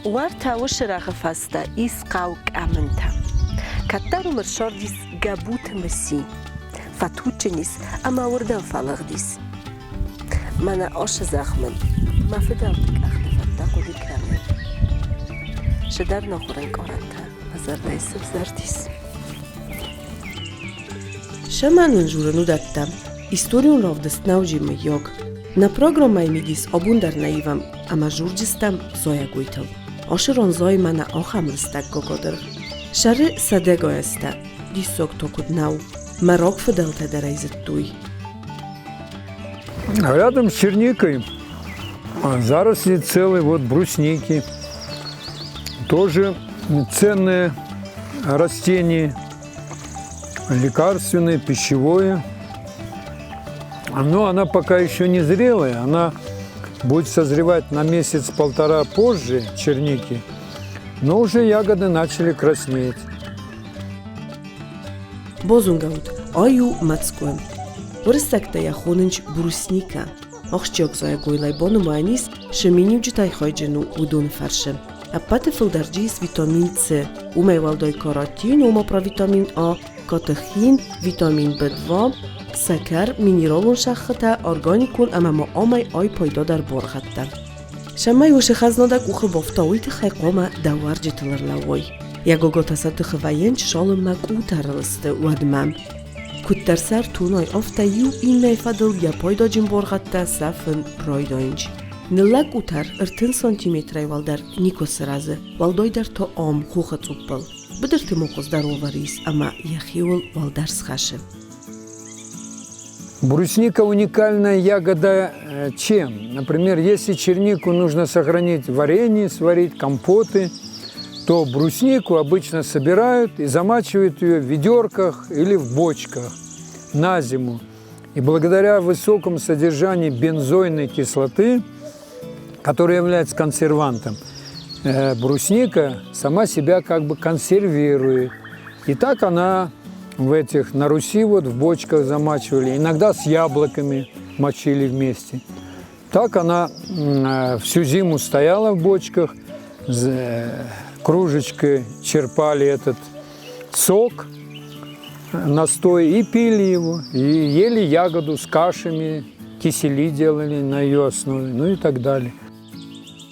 وارتا وشرغ فاستا إيس قاوك أمنتا كتارو مرشارديس جابوت مسي فتوتشنيس أما وردن فالغديس مانا أش زخمن ما فدرتك أختفتا قولي كرامن شدر نخورن كارنتا مزار دايسب زرديس Шаман журну даттам. Историю ловдестнауджиме йог. На программай мидис обундарнаивам, ама журджистам зоя гуйтал. Оширон зой мана охамлстак гогодыр. Шары садегоеста. Дисок токуднау. Марок феделте дарайзеттуй. Рядом с черникой заросли целые вот брусники. Тоже ценное растение. Лекарственное, пищевое. Но она пока еще не зрелая. Она будет созревать на месяц-полтора позже черники. Но уже ягоды начали краснеть. Бозунгаут, аю мацкуем. Вырстакта яхонынч брусника. Охчок зоя гуйлай бону майнис, шеминивджи тайхойджену удун фаршем. Апате филдарджис витамин С. Умей валдой каротин, ума про витамин А. کاتخین، ویتامین B2، سکر، مینرالون شخصه، ارگانیکون اما ما آی پایدار در برخطه. شمای وش خزنادک اوخ بافتاویت خیقام دوار جتلر لوی. یگوگا تصد خوین شال مکو ترلسته ودمم. کتر سر تونای آفته یو این میفدل یا پایدار جن برخطه سفن رایداینج. نلک اوتر ارتن سانتیمتری والدر نیکوس رازه والدای در تا آم خوخ توپل. بدرت موقع здороварис, ама яхиул валдарс хаше. Брусника уникальная ягода чем? Например, если чернику нужно сохранить варенье, сварить компоты, то бруснику обычно собирают и замачивают ее в ведерках или в бочках на зиму. И благодаря высокому содержанию бензойной кислоты, которая является консервантом, брусника сама себя как бы консервирует. И так она на Руси вот в бочках замачивали, иногда с яблоками мочили вместе. Так она всю зиму стояла в бочках, кружечкой черпали этот сок, настой и пили его, и ели ягоду с кашами, кисели делали на ее основе, ну и так далее.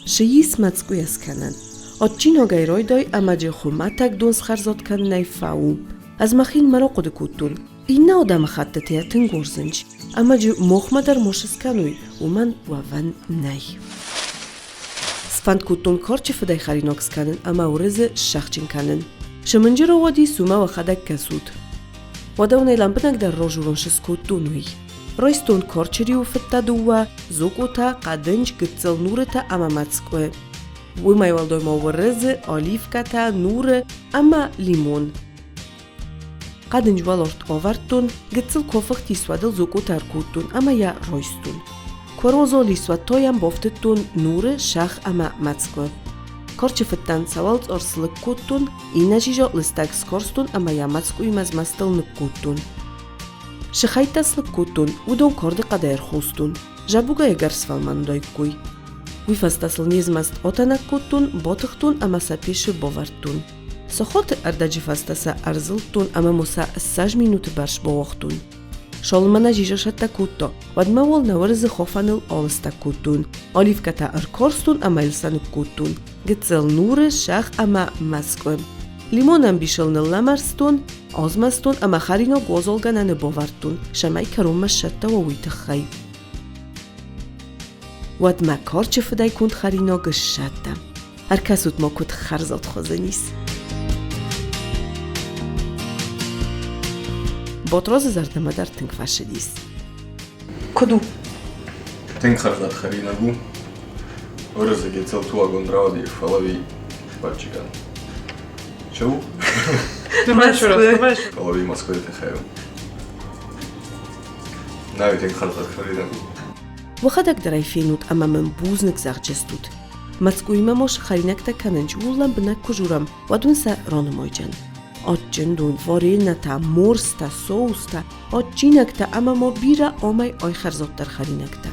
شییس متسکوی اسکنن. آتچین آگای رای دای اما جه خمتک دونس خرزاد کن نیفاو. از مخین مرا قد کتون. این نه آدم خطه تیتن گرزنج. اما جه مخمه در مشس کنوی و من وون نی. سپند کتون کار چه فدای خریناکس کنن اما ورز شخچین کنن. شمنجر وادی سومه و خدک کسود. وداونه لامبنک در راجوران شس کتونوی. رایستون کارچری و فتادوه زوکوتا قدنج گتزل نورتا اما متسکوه و مایوالدوی ماورز آلیفکتا نور اما لیمون قدنج والارت آورتون گتزل کافخ تیسوادل زوکوتار کودتون اما یا رایستون کواروزو لیسواد تایم بافتتون نور شخ اما متسکوه کارچ فتان سوالت ارسلک کودتون اینا جیجا لستاکس کارستون اما یا متسکوی مزمستل نکودتون شخایتاس لکوتون و دون کارد قدر خوستون جابوگای گرسفال مندای کوی ویفستاس لنیزماست آتنک کوتون باتختون اما سپیش باورتون سخوت ارداجی فستاسا ارزلتون اما موسا 3 minut برش باوختون شالمانا جیجا شتا کوتا ودماول نورز خوفانل آلستا کوتون آلیفکتا ارکارستون اما السانک کوتون گتزل نور شخ اما مسکویم لیمونم بیشل نلمرستون آزمستون اما خرینا گوزولگانه باورتون شمای کرومش شتا و ویتخی ود ما کار چه فدای کند خرینا گشتا هر کسود ما کد خرزات خوزه نیست بطراز زردمه در تنگ فشه دیست کدو؟ تنگ خرزات خرینا گو ورزگی цел туагон драоди фалави парчиган Чего? Полови Москвы это хаю. Навіть як хартат хвилина. وخدك درای فینود اما من بوزنک زغجستود. متسکوی مماش خرینک تا کننج ولن بنک کجورم و دون سر رانمای جن. آجن دون وارل نتا مرس تا سوس تا آجینک تا اما ما بیره آمای آی خرزات در خرینک تا.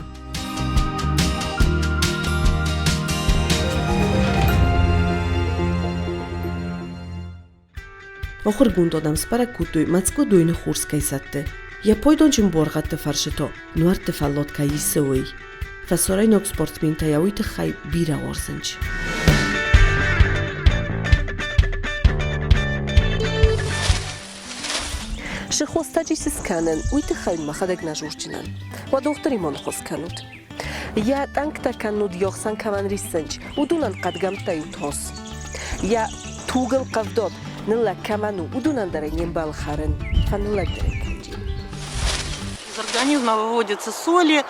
охор гундодам спаракутуй мацко дуйны хурскайсатте. Я пойдончим боргатте фаршето, нуарте фаллотка исеуи. Фасорайнок спортсмента яуите хай бира орзенч. شخوستاجي سكانن ويتخيل ما خدق نجورجنن ودوختري من خسكانود يا تانكتا كانود يوخسان كمان ريسنج ودونان قد قمتا يوتوس يا توغل قفدود نلا كمانو ودونان даренем балхарен фанла дарен. Из организма выводятся соли,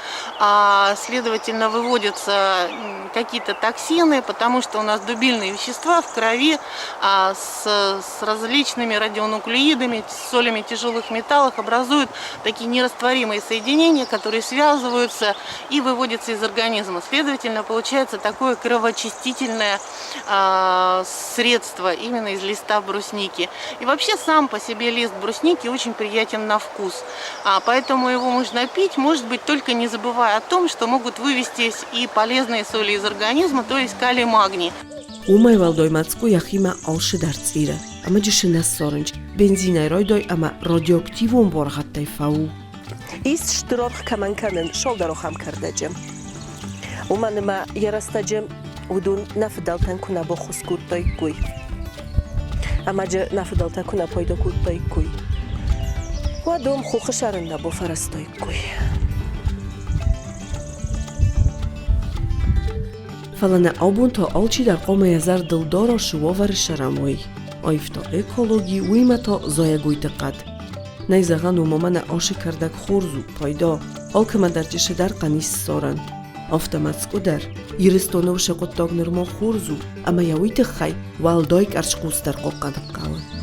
следовательно, выводятся какие-то токсины, потому что у нас дубильные вещества в крови с различными радионуклеидами, с солями тяжелых металлов образуют такие нерастворимые соединения, которые связываются и выводятся из организма. Следовательно, получается такое кровоочистительное средство именно из листа брусники. И вообще сам по себе лист брусники очень приятен на вкус, поэтому его можно пить, может быть, только не забывая о том, что могут вывестись и полезные соли из организма, то есть калий, магний. Умай валдой мацку яхима алши дарцира. Ама жишинас сорынч. Бензинай ройдой ама радиоактивун боргаттай фау. Ис штырорх каманканын шолдарохам кардажым. Уманыма ярастажым удун нафдалтан куна бохускуттой куй. Амаджы нафдалта куна пойдокуттой куй. Wadom خوخشارنده با فرستای کوی. فلانه آبون تا آلچی در قوم یزار دلدار شوا ورشرموی. آیفتا اکولوژی ویمه تا زایگوی دقت. نیزغان و مامان آشی کردک خورزو پایدا. آل که من در جشه در قنیس سارن. آفتماتسکو در. یرستانه و شقوت داغ نرما خورزو. اما یاویت خی والدایک ارشقوس در قوقند قاون.